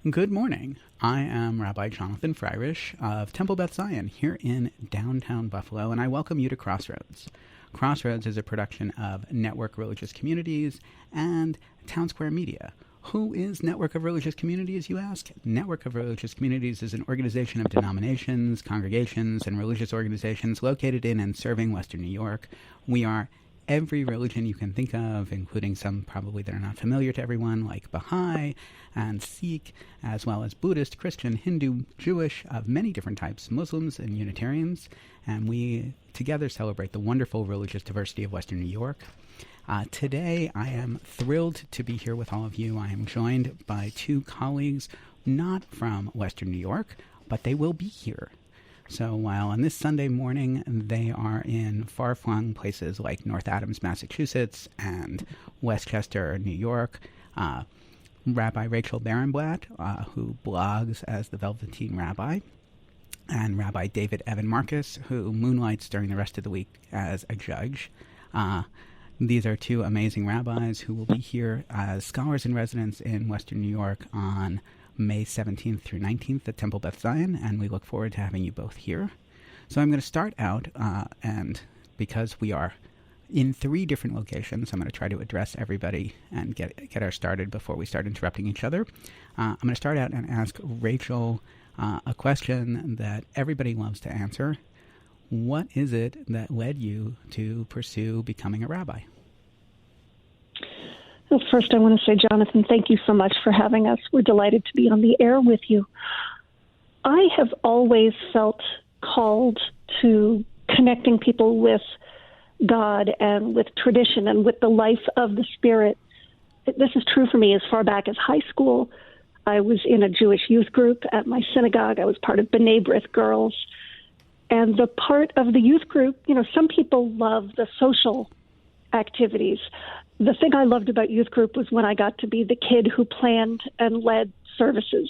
Good morning. I am Rabbi Jonathan Freirish of Temple Beth Zion here in downtown Buffalo, and I welcome you to Crossroads. Crossroads is a production of Network Religious Communities and Town Square Media. Who is Network of Religious Communities, you ask? Network of Religious Communities is an organization of denominations, congregations, and religious organizations located in and serving Western New York. We are every religion you can think of, including some probably that are not familiar to everyone, like Baha'i and Sikh, as well as Buddhist, Christian, Hindu, Jewish, of many different types, Muslims and Unitarians, and we together celebrate the wonderful religious diversity of Western New York. Today, I am thrilled to be here with all of you. I am joined by two colleagues, not from Western New York, but they will be here. So while on this Sunday morning they are in far-flung places like North Adams, Massachusetts, and Westchester, New York, Rabbi Rachel Barenblat, who blogs as the Velveteen Rabbi, and Rabbi David Evan Markus, who moonlights during the rest of the week as a judge. These are two amazing rabbis who will be here as scholars in residence in Western New York on May 17th through 19th at Temple Beth Zion, and we look forward to having you both here. So I'm going to start out, and because we are in three different locations, I'm going to try to address everybody and get our started before we start interrupting each other. I'm going to start out and ask Rachel a question that everybody loves to answer. What is it that led you to pursue becoming a rabbi? Well, first, I want to say, Jonathan, thank you so much for having us. We're delighted to be on the air with you. I have always felt called to connecting people with God and with tradition and with the life of the Spirit. This is true for me as far back as high school. I was in a Jewish youth group at my synagogue. I was part of B'nai B'rith Girls. And the part of the youth group, some people love the social activities. The thing I loved about youth group was when I got to be the kid who planned and led services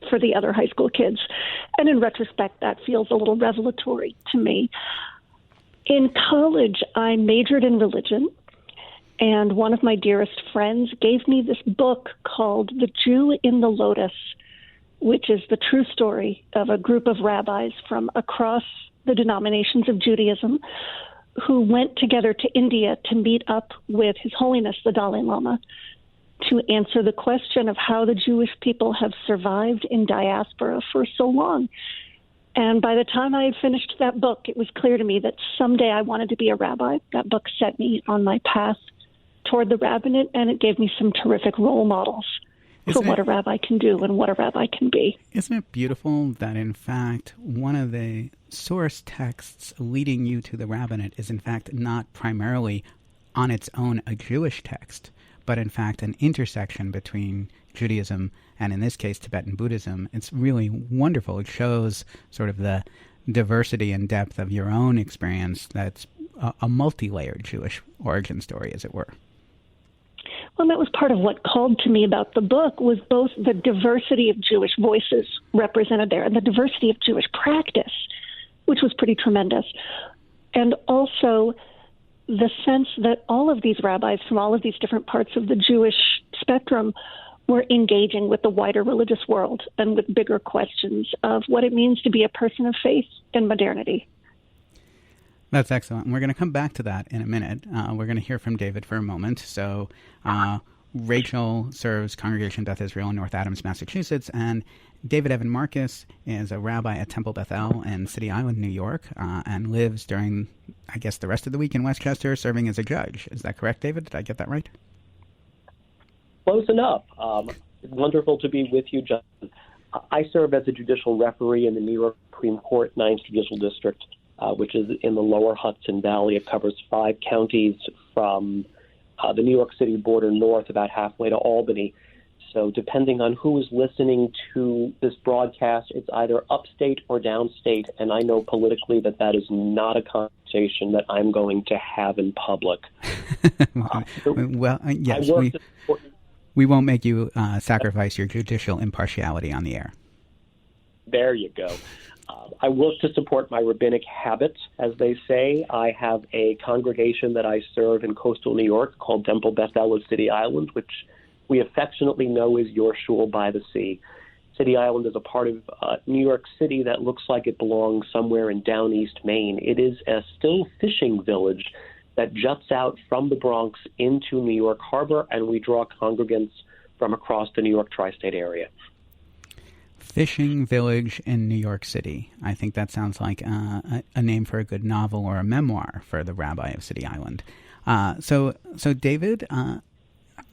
for the other high school kids. And in retrospect, that feels a little revelatory to me. In college, I majored in religion, and one of my dearest friends gave me this book called The Jew in the Lotus, which is the true story of a group of rabbis from across the denominations of Judaism who went together to India to meet up with His Holiness the Dalai Lama to answer the question of how the Jewish people have survived in diaspora for so long. And by the time I had finished that book, it was clear to me that someday I wanted to be a rabbi. That book set me on my path toward the rabbinate, and it gave me some terrific role models for what a rabbi can do and what a rabbi can be. Isn't it beautiful that, in fact, one of the source texts leading you to the rabbinate is, in fact, not primarily on its own a Jewish text, but, in fact, an intersection between Judaism and, in this case, Tibetan Buddhism? It's really wonderful. It shows sort of the diversity and depth of your own experience that's a multi-layered Jewish origin story, as it were. Well, that was part of what called to me about the book, was both the diversity of Jewish voices represented there and the diversity of Jewish practice, which was pretty tremendous. And also the sense that all of these rabbis from all of these different parts of the Jewish spectrum were engaging with the wider religious world and with bigger questions of what it means to be a person of faith in modernity. That's excellent. We're going to come back to that in a minute. We're going to hear from David for a moment. So Rachel serves Congregation Beth Israel in North Adams, Massachusetts, and David Evan Markus is a rabbi at Temple Beth El in City Island, New York, and lives during, I guess, the rest of the week in Westchester, serving as a judge. Is that correct, David? Did I get that right? Close enough. It's wonderful to be with you, John. I serve as a judicial referee in the New York Supreme Court 9th Judicial District, which is in the lower Hudson Valley. It covers 5 counties from the New York City border north, about halfway to Albany. So depending on who is listening to this broadcast, it's either upstate or downstate, and I know politically that is not a conversation that I'm going to have in public. Yes, we won't make you sacrifice your judicial impartiality on the air. There you go. I work to support my rabbinic habits, as they say. I have a congregation that I serve in coastal New York called Temple Beth El of City Island, which we affectionately know is your shul by the sea. City Island is a part of New York City that looks like it belongs somewhere in down East Maine. It is a still fishing village that juts out from the Bronx into New York Harbor, and we draw congregants from across the New York tri-state area. Fishing village in New York City. I think that sounds like a name for a good novel or a memoir for the rabbi of City Island. So David,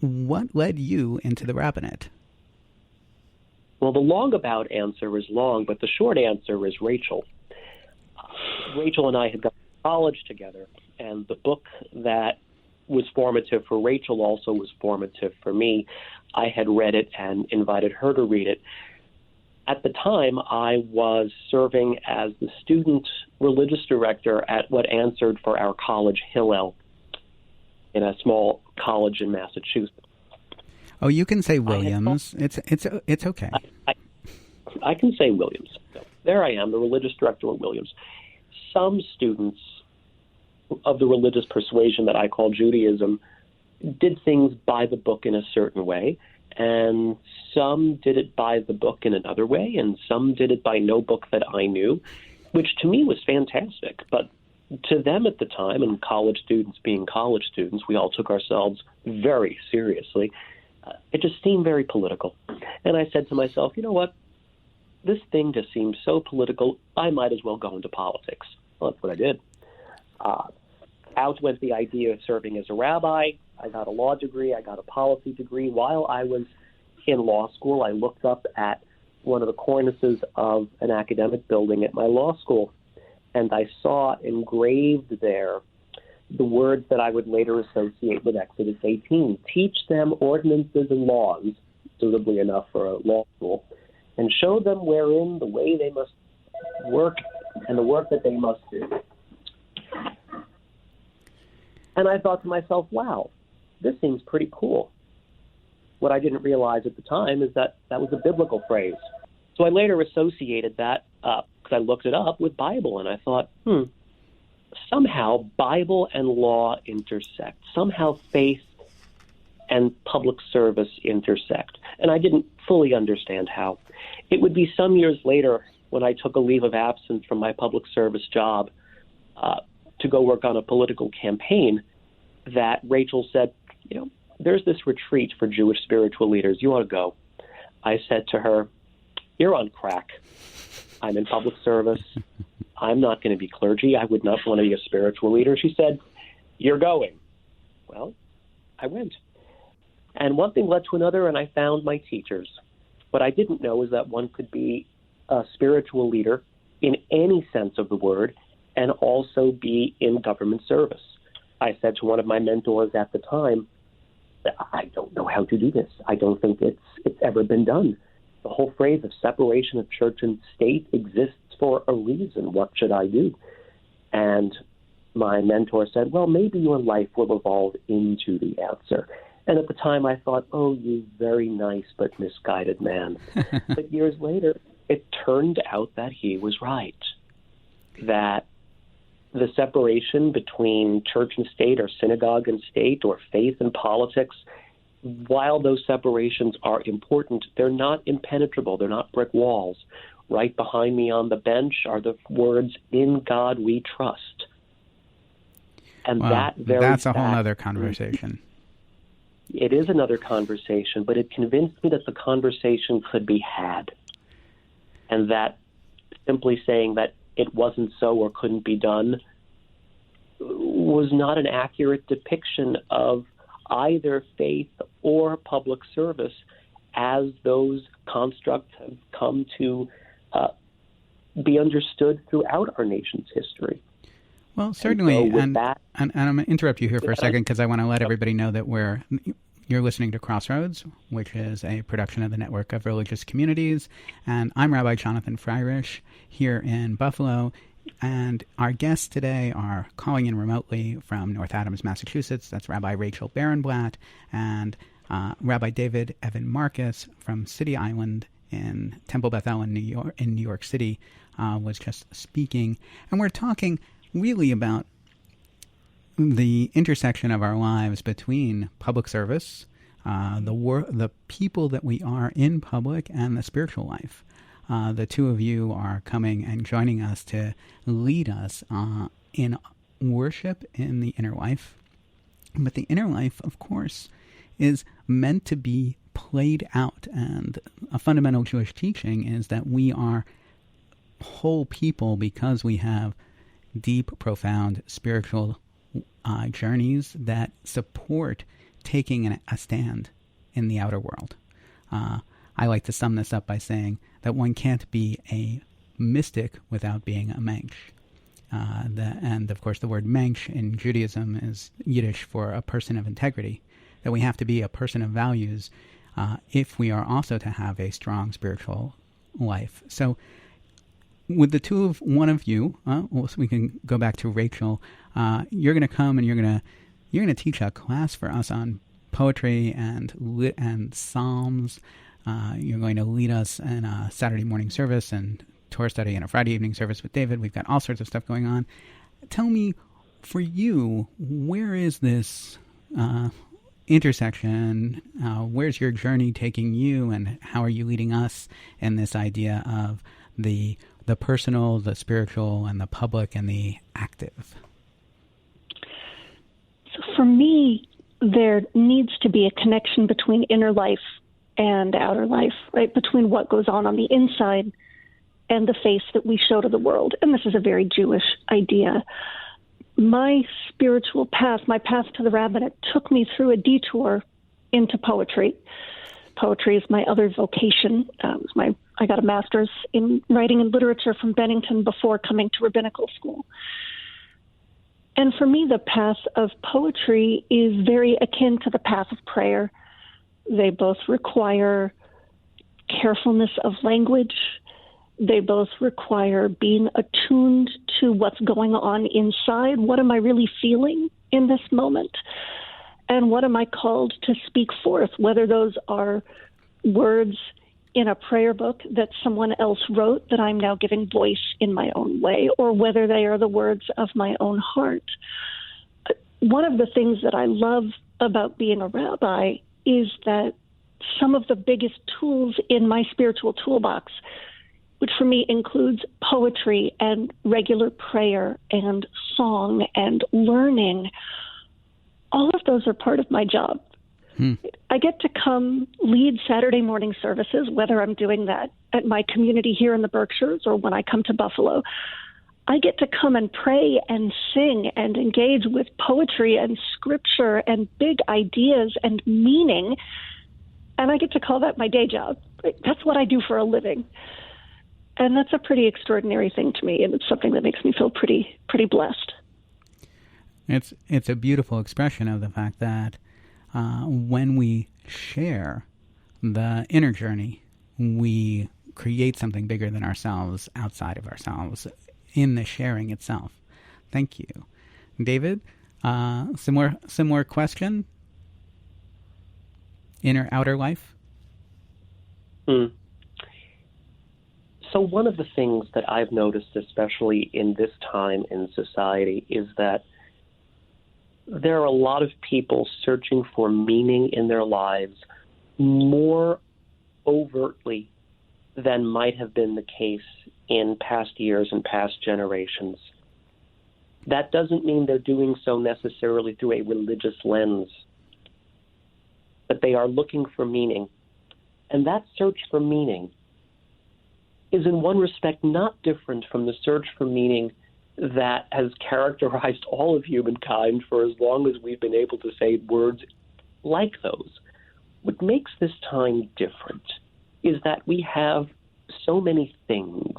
what led you into the rabbinate? Well, the long about answer is long, but the short answer is Rachel. Rachel and I had gone to college together, and the book that was formative for Rachel also was formative for me. I had read it and invited her to read it. At the time, I was serving as the student religious director at what answered for our college, Hillel, in a small college in Massachusetts. Oh, you can say Williams. It's okay. I can say Williams. So there I am, the religious director at Williams. Some students of the religious persuasion that I call Judaism did things by the book in a certain way, and some did it by the book in another way, and some did it by no book that I knew, which to me was fantastic. But to them at the time, and college students being college students, we all took ourselves very seriously. It just seemed very political. And I said to myself, you know what? This thing just seems so political, I might as well go into politics. Well, that's what I did. Out went the idea of serving as a rabbi. I got a law degree. I got a policy degree. While I was in law school, I looked up at one of the cornices of an academic building at my law school, and I saw engraved there the words that I would later associate with Exodus 18. Teach them ordinances and laws, suitably enough for a law school, and show them wherein the way they must work and the work that they must do. And I thought to myself, wow, this seems pretty cool. What I didn't realize at the time is that that was a biblical phrase. So I later associated that, because I looked it up, with Bible, and I thought, somehow Bible and law intersect. Somehow faith and public service intersect. And I didn't fully understand how. It would be some years later when I took a leave of absence from my public service job to go work on a political campaign that Rachel said, there's this retreat for Jewish spiritual leaders. You ought to go. I said to her, you're on crack. I'm in public service. I'm not going to be clergy. I would not want to be a spiritual leader. She said, you're going. Well, I went. And one thing led to another, and I found my teachers. What I didn't know is that one could be a spiritual leader in any sense of the word and also be in government service. I said to one of my mentors at the time, I don't know how to do this. I don't think it's ever been done. The whole phrase of separation of church and state exists for a reason. What should I do? And my mentor said, well, maybe your life will evolve into the answer. And at the time I thought, oh, you very nice but misguided man. But years later, it turned out that he was right, that the separation between church and state or synagogue and state or faith and politics, while those separations are important, they're not impenetrable. They're not brick walls. Right behind me on the bench are the words, in God we trust. And wow, that's a whole other conversation. It is another conversation, but it convinced me that the conversation could be had. And that simply saying that it wasn't so or couldn't be done was not an accurate depiction of either faith or public service as those constructs have come to be understood throughout our nation's history. Well, certainly, and I'm going to interrupt you here for a second because I want to let everybody know that you're listening to Crossroads, which is a production of the Network of Religious Communities, and I'm Rabbi Jonathan Freirish here in Buffalo, and our guests today are calling in remotely from North Adams, Massachusetts. That's Rabbi Rachel Barenblat and Rabbi David Evan Markus from City Island in Temple Beth El in New York City was just speaking, and we're talking really about the intersection of our lives between public service, the people that we are in public and the spiritual life. The two of you are coming and joining us to lead us in worship in the inner life. But the inner life, of course, is meant to be played out. And a fundamental Jewish teaching is that we are whole people because we have deep, profound spiritual journeys that support taking a stand in the outer world. I like to sum this up by saying that one can't be a mystic without being a mensch. And of course the word mensch in Judaism is Yiddish for a person of integrity, that we have to be a person of values if we are also to have a strong spiritual life. So with the one of you, so we can go back to Rachel, you're going to come and you're going to teach a class for us on poetry and psalms. You're going to lead us in a Saturday morning service and Torah study and a Friday evening service with David. We've got all sorts of stuff going on. Tell me, for you, where is this intersection? Where's your journey taking you, and how are you leading us in this idea of the personal, the spiritual, and the public, and the active? So for me, there needs to be a connection between inner life and outer life, right? Between what goes on the inside and the face that we show to the world. And this is a very Jewish idea. My spiritual path, my path to the rabbinate, took me through a detour into poetry. Poetry is my other vocation. I got a master's in writing and literature from Bennington before coming to rabbinical school. And for me, the path of poetry is very akin to the path of prayer. They both require carefulness of language. They both require being attuned to what's going on inside. What am I really feeling in this moment? And what am I called to speak forth, whether those are words in a prayer book that someone else wrote that I'm now giving voice in my own way, or whether they are the words of my own heart. One of the things that I love about being a rabbi is that some of the biggest tools in my spiritual toolbox, which for me includes poetry and regular prayer and song and learning, all of those are part of my job. I get to come lead Saturday morning services, whether I'm doing that at my community here in the Berkshires or when I come to Buffalo. I get to come and pray and sing and engage with poetry and scripture and big ideas and meaning, and I get to call that my day job. That's what I do for a living. And that's a pretty extraordinary thing to me, and it's something that makes me feel pretty blessed. It's a beautiful expression of the fact that when we share the inner journey, we create something bigger than ourselves, outside of ourselves, in the sharing itself. Thank you. David, similar question? Inner, outer life? So one of the things that I've noticed, especially in this time in society, is that there are a lot of people searching for meaning in their lives more overtly than might have been the case in past years and past generations. That doesn't mean they're doing so necessarily through a religious lens, but they are looking for meaning. And that search for meaning is in one respect not different from the search for meaning that has characterized all of humankind for as long as we've been able to say words like those. What makes this time different is that we have so many things,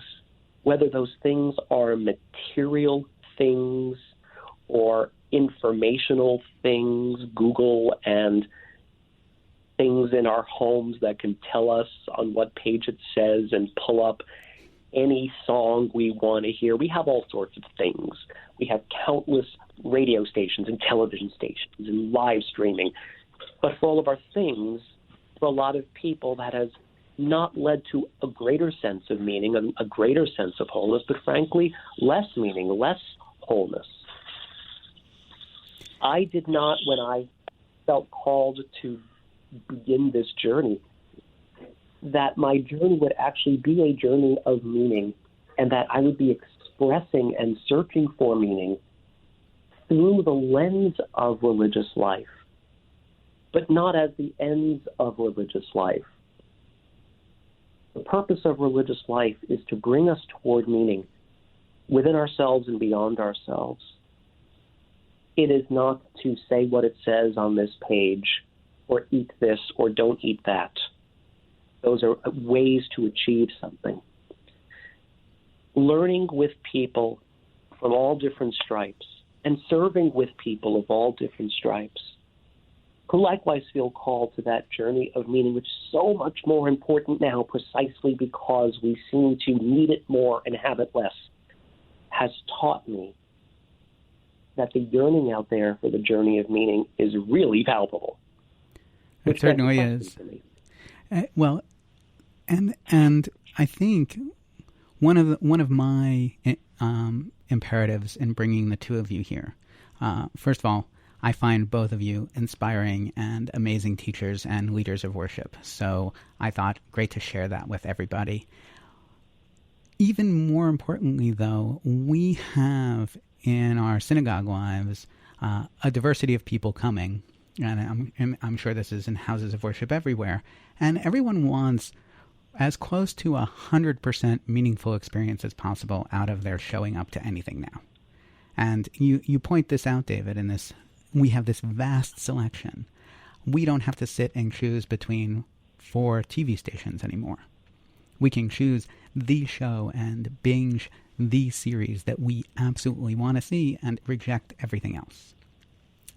whether those things are material things or informational things, Google and things in our homes that can tell us on what page it says and pull up any song we want to hear. We have all sorts of things. We have countless radio stations and television stations and live streaming. But for all of our things, for a lot of people, that has not led to a greater sense of meaning, a greater sense of wholeness, but frankly, less meaning, less wholeness. I did not, when I felt called to begin this journey, that my journey would actually be a journey of meaning, and that I would be expressing and searching for meaning through the lens of religious life, but not as the ends of religious life. The purpose of religious life is to bring us toward meaning within ourselves and beyond ourselves. It is not to say what it says on this page, or eat this, or don't eat that. Those are ways to achieve something. Learning with people from all different stripes and serving with people of all different stripes who likewise feel called to that journey of meaning, which is so much more important now precisely because we seem to need it more and have it less, has taught me that the yearning out there for the journey of meaning is really palpable. It certainly is. Well, and I think one of my imperatives in bringing the two of you here, first of all, I find both of you inspiring and amazing teachers and leaders of worship. So I thought great to share that with everybody. Even more importantly, though, we have in our synagogue lives a diversity of people coming, and I'm sure this is in houses of worship everywhere, and everyone wants as close to 100% meaningful experience as possible out of their showing up to anything now. And you point this out, David, in this, we have this vast selection. We don't have to sit and choose between 4 TV stations anymore. We can choose the show and binge the series that we absolutely want to see and reject everything else.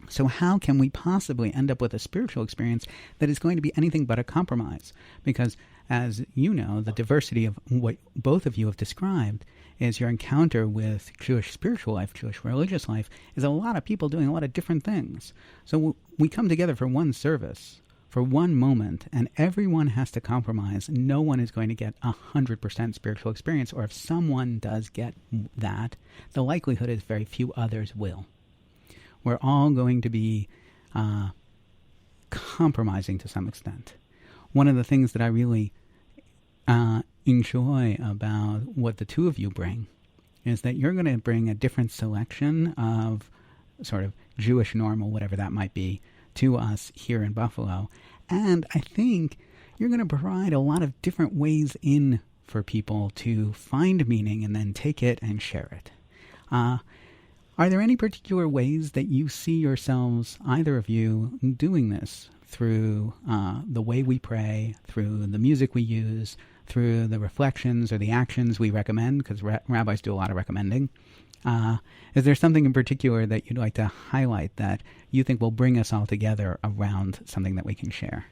So how can we possibly end up with a spiritual experience that is going to be anything but a compromise? Because, as you know, the diversity of what both of you have described is your encounter with Jewish spiritual life, Jewish religious life, is a lot of people doing a lot of different things. So we come together for one service, for one moment, and everyone has to compromise. No one is going to get 100% spiritual experience, or if someone does get that, the likelihood is very few others will. We're all going to be compromising to some extent. One of the things that I really enjoy about what the two of you bring is that you're going to bring a different selection of sort of Jewish normal, whatever that might be, to us here in Buffalo. And I think you're going to provide a lot of different ways in for people to find meaning and then take it and share it. Are there any particular ways that you see yourselves, either of you, doing this through the way we pray, through the music we use, through the reflections or the actions we recommend, because rabbis do a lot of recommending? Is there something in particular that you'd like to highlight that you think will bring us all together around something that we can share?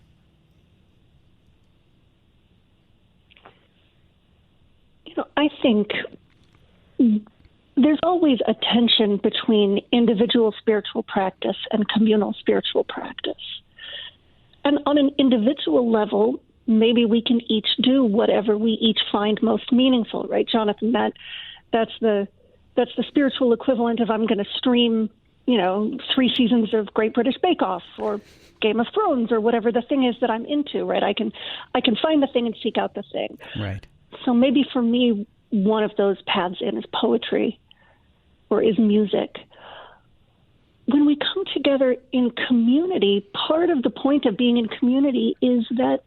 I think there's always a tension between individual spiritual practice and communal spiritual practice. And on an individual level, maybe we can each do whatever we each find most meaningful, right, Jonathan? That's the spiritual equivalent of I'm going to stream, 3 seasons of Great British Bake Off or Game of Thrones or whatever the thing is that I'm into, right? I can find the thing and seek out the thing. Right. So maybe for me, one of those paths in is poetry or is music. When we come together in community, part of the point of being in community is that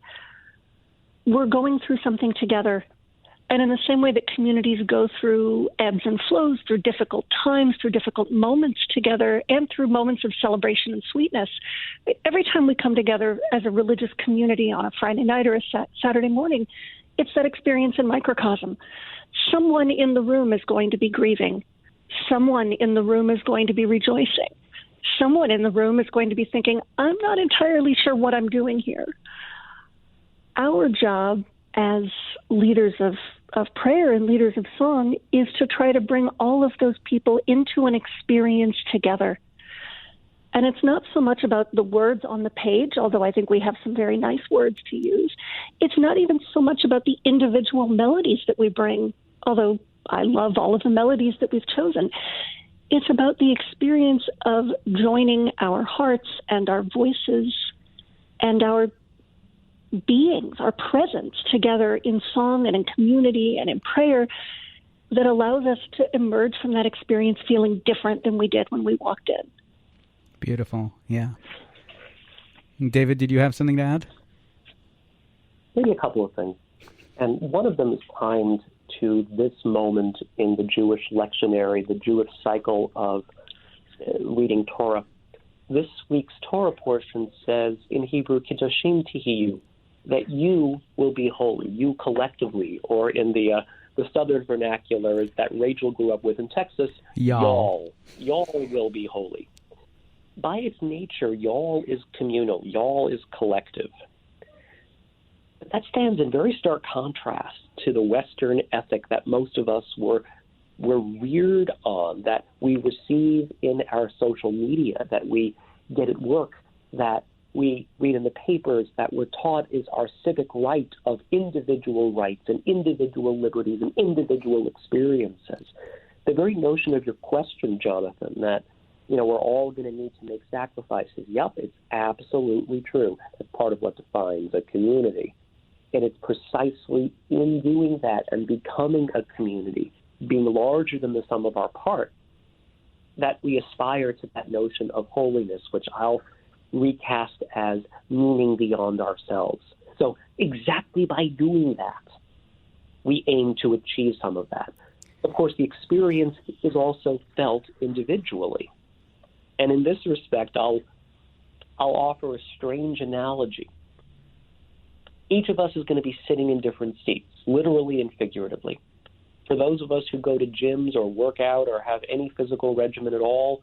we're going through something together. And in the same way that communities go through ebbs and flows, through difficult times, through difficult moments together, and through moments of celebration and sweetness, every time we come together as a religious community on a Friday night or a Saturday morning, it's that experience in microcosm. Someone in the room is going to be grieving. Someone in the room is going to be rejoicing. Someone in the room is going to be thinking, I'm not entirely sure what I'm doing here. Our job as leaders of prayer and leaders of song is to try to bring all of those people into an experience together. And it's not so much about the words on the page, although I think we have some very nice words to use. It's not even so much about the individual melodies that we bring, although I love all of the melodies that we've chosen. It's about the experience of joining our hearts and our voices and our beings, our presence together in song and in community and in prayer that allows us to emerge from that experience feeling different than we did when we walked in. Beautiful, yeah. David, did you have something to add? Maybe a couple of things. And one of them is timed to this moment in the Jewish lectionary, the Jewish cycle of reading Torah. This week's Torah portion says in Hebrew, Kedoshim Tihiyu, that you will be holy, you collectively, or in the southern vernacular that Rachel grew up with in Texas, y'all will be holy. By its nature, y'all is communal, y'all is collective. But that stands in very stark contrast to the Western ethic that most of us were reared on, that we receive in our social media, that we get at work, that we read in the papers, that we're taught is our civic right of individual rights and individual liberties and individual experiences. The very notion of your question, Jonathan, that we're all going to need to make sacrifices. Yep, it's absolutely true. That's part of what defines a community. And it's precisely in doing that and becoming a community, being larger than the sum of our parts, that we aspire to that notion of holiness, which I'll recast as meaning beyond ourselves. So exactly by doing that, we aim to achieve some of that. Of course, the experience is also felt individually. And in this respect, I'll offer a strange analogy. Each of us is going to be sitting in different seats, literally and figuratively. For those of us who go to gyms or work out or have any physical regimen at all,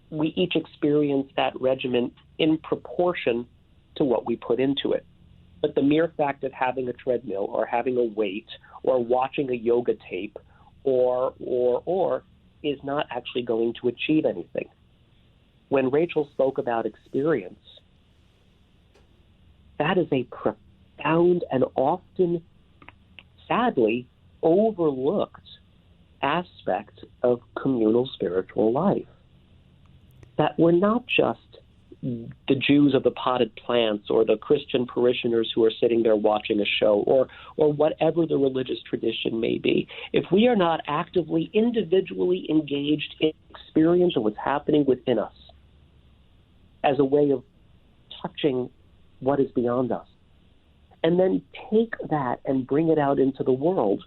we each experience that regimen in proportion to what we put into it. But the mere fact of having a treadmill or having a weight or watching a yoga tape or is not actually going to achieve anything. When Rachel spoke about experience, that is a profound and often, sadly, overlooked aspect of communal spiritual life. That we're not just the Jews of the potted plants or the Christian parishioners who are sitting there watching a show or whatever the religious tradition may be. If we are not actively, individually engaged in experience of what's happening within us as a way of touching what is beyond us, and then take that and bring it out into the world,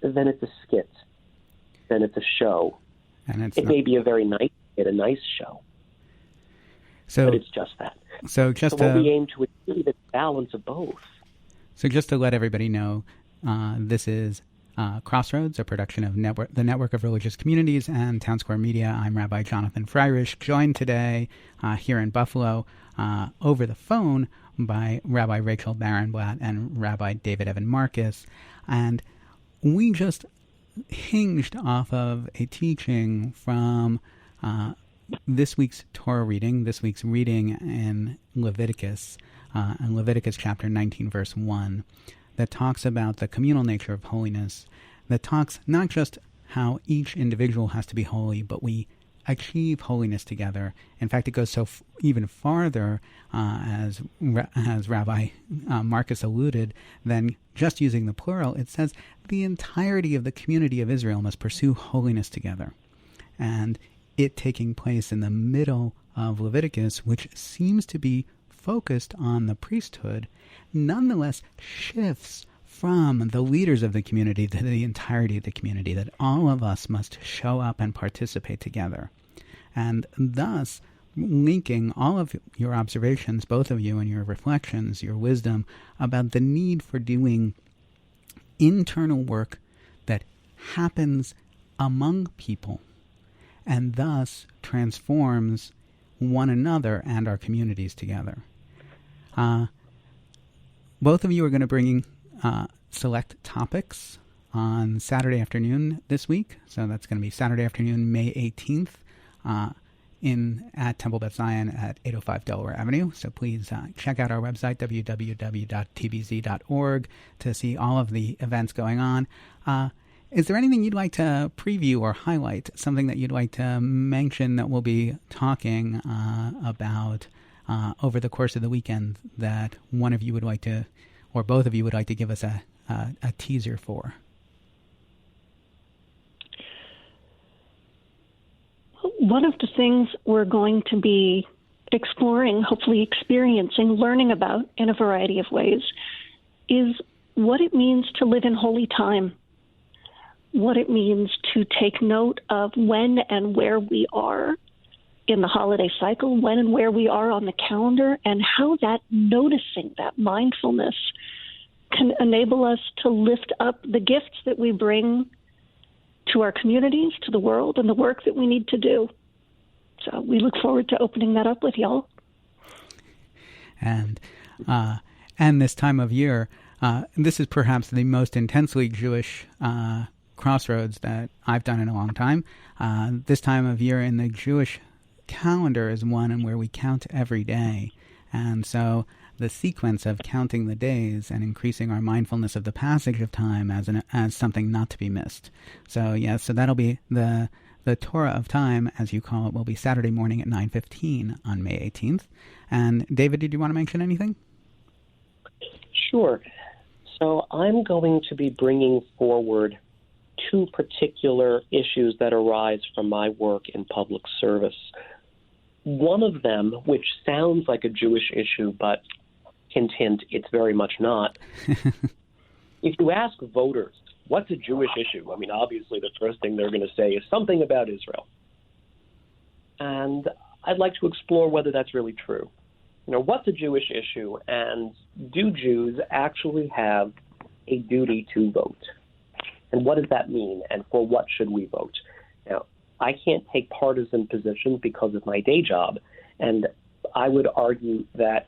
then it's a skit, then it's a show. And it may be a very nice show. But it's just that. So what we aim to achieve is balance of both. So just to let everybody know, this is Crossroads, a production of the Network of Religious Communities and Town Square Media. I'm Rabbi Jonathan Freirish, joined today here in Buffalo over the phone by Rabbi Rachel Barenblat and Rabbi David Evan Markus. And we just hinged off of a teaching from this week's Torah reading, this week's reading in Leviticus chapter 19, verse 1, that talks about the communal nature of holiness, that talks not just how each individual has to be holy, but we achieve holiness together. In fact, it goes even farther, as Rabbi Markus alluded, than just using the plural. It says the entirety of the community of Israel must pursue holiness together. And it taking place in the middle of Leviticus, which seems to be focused on the priesthood, nonetheless shifts from the leaders of the community to the entirety of the community, that all of us must show up and participate together. And thus, linking all of your observations, both of you, and your reflections, your wisdom about the need for doing internal work that happens among people and thus transforms one another and our communities together. Both of you are going to bring select topics on Saturday afternoon this week. So that's going to be Saturday afternoon, May 18th, at Temple Beth Zion at 805 Delaware Avenue. So please check out our website, www.tbz.org, to see all of the events going on. Is there anything you'd like to preview or highlight, something that you'd like to mention that we'll be talking about over the course of the weekend that one of you would like to, or both of you would like to give us a teaser for? One of the things we're going to be exploring, hopefully experiencing, learning about in a variety of ways is what it means to live in holy time, what it means to take note of when and where we are in the holiday cycle, when and where we are on the calendar, and how that noticing, that mindfulness can enable us to lift up the gifts that we bring to our communities, to the world, and the work that we need to do. So we look forward to opening that up with y'all. And this time of year, this is perhaps the most intensely Jewish Crossroads that I've done in a long time. This time of year in the Jewish calendar is one where we count every day. And so the sequence of counting the days and increasing our mindfulness of the passage of time as something not to be missed. So, so that'll be the Torah of time, as you call it, will be Saturday morning at 9:15 on May 18th. And David, did you want to mention anything? Sure. So I'm going to be bringing forward two particular issues that arise from my work in public service. One of them, which sounds like a Jewish issue, but hint, hint, it's very much not. If you ask voters, what's a Jewish issue? I mean, obviously the first thing they're going to say is something about Israel. And I'd like to explore whether that's really true. What's a Jewish issue, and do Jews actually have a duty to vote? And what does that mean, and for what should we vote? Now, I can't take partisan positions because of my day job, and I would argue that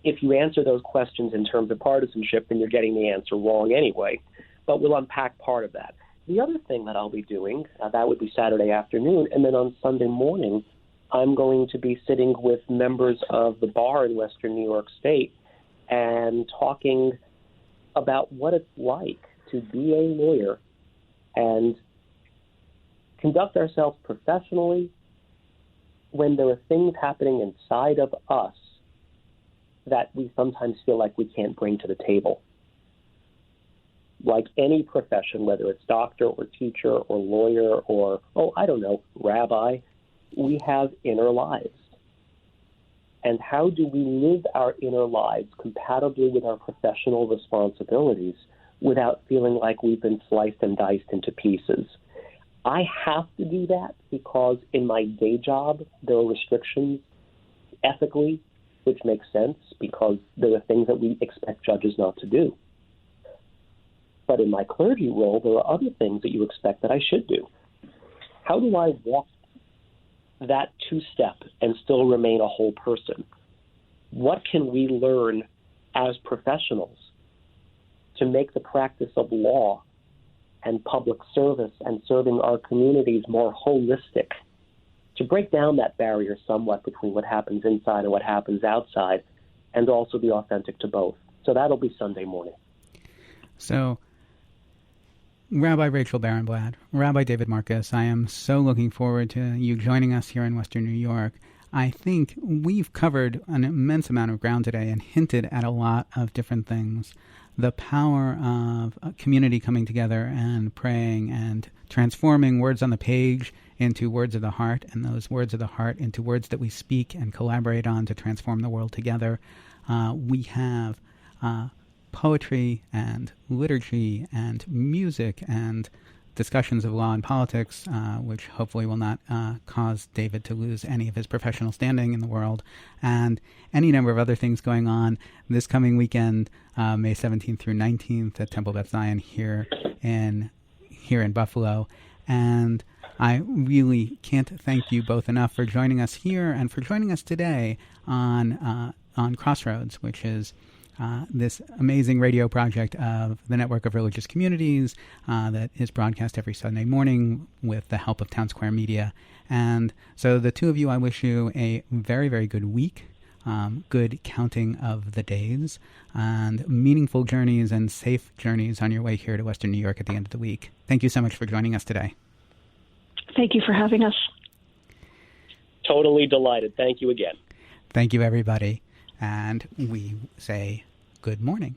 if you answer those questions in terms of partisanship, then you're getting the answer wrong anyway, but we'll unpack part of that. The other thing that I'll be doing, that would be Saturday afternoon, and then on Sunday morning, I'm going to be sitting with members of the bar in Western New York State and talking about what it's like to be a lawyer and conduct ourselves professionally when there are things happening inside of us that we sometimes feel like we can't bring to the table. Like any profession, whether it's doctor or teacher or lawyer or, rabbi, we have inner lives. And how do we live our inner lives compatibly with our professional responsibilities without feeling like we've been sliced and diced into pieces? I have to do that because in my day job, there are restrictions ethically, which makes sense because there are things that we expect judges not to do. But in my clergy role, there are other things that you expect that I should do. How do I walk that two-step and still remain a whole person? What can we learn as professionals to make the practice of law and public service and serving our communities more holistic, to break down that barrier somewhat between what happens inside and what happens outside, and also be authentic to both? So that'll be Sunday morning. So, Rabbi Rachel Barenblat, Rabbi David Markus, I am so looking forward to you joining us here in Western New York. I think we've covered an immense amount of ground today and hinted at a lot of different things. The power of a community coming together and praying and transforming words on the page into words of the heart, and those words of the heart into words that we speak and collaborate on to transform the world together. We have poetry and liturgy and music and discussions of law and politics, which hopefully will not cause David to lose any of his professional standing in the world, and any number of other things going on this coming weekend, May 17th through 19th at Temple Beth Zion here in Buffalo. And I really can't thank you both enough for joining us here and for joining us today on Crossroads, which is this amazing radio project of the Network of Religious Communities that is broadcast every Sunday morning with the help of Town Square Media. And so the two of you, I wish you a very, very good week. good counting of the days, and meaningful journeys and safe journeys on your way here to Western New York at the end of the week. Thank you so much for joining us today. Thank you for having us. Totally delighted. Thank you again. Thank you, everybody. And we say good morning.